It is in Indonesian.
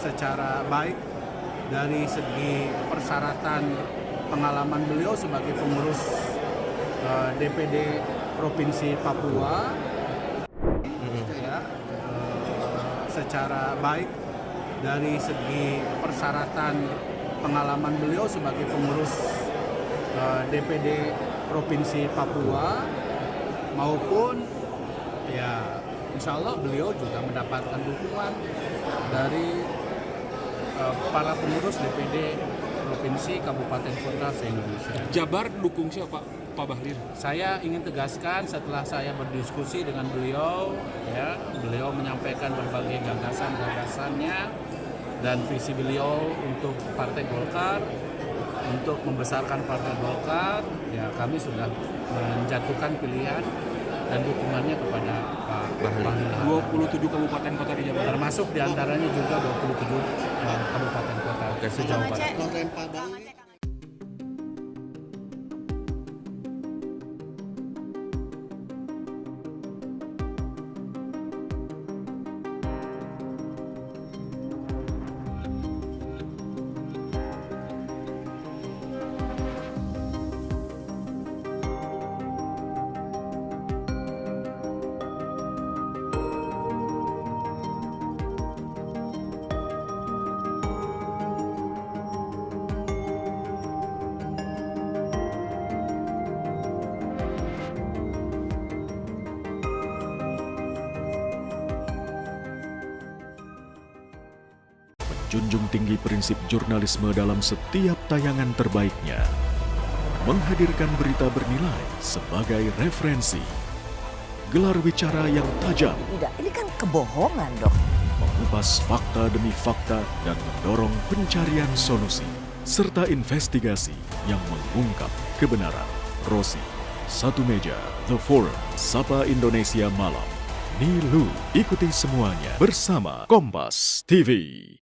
secara baik dari segi persyaratan pengalaman beliau sebagai pengurus DPD Provinsi Papua, ya, secara baik dari segi persyaratan pengalaman beliau sebagai pengurus DPD Provinsi Papua, maupun ya insya Allah beliau juga mendapatkan dukungan dari para pengurus DPD Provinsi Kabupaten Kota se-Indonesia. Jabar dukung siapa, Pak Bahlil? Saya ingin tegaskan setelah saya berdiskusi dengan beliau, ya, beliau menyampaikan berbagai gagasan-gagasannya dan visi beliau untuk Partai Golkar, untuk membesarkan Partai Golkar. Ya, kami sudah menjatuhkan pilihan dan dukungannya kepada Pak Bahlil. 27 kabupaten kota di Jabar. Termasuk diantaranya juga 27 kabupaten kota sejauh barat. Junjung tinggi prinsip jurnalisme dalam setiap tayangan terbaiknya. Menghadirkan berita bernilai sebagai referensi. Gelar bicara yang tajam. Tidak, ini kan kebohongan dok. Mengupas fakta demi fakta dan mendorong pencarian solusi. Serta investigasi yang mengungkap kebenaran. Rosi, Satu Meja, The Forum, Sapa Indonesia Malam. Nilu, ikuti semuanya bersama Kompas TV.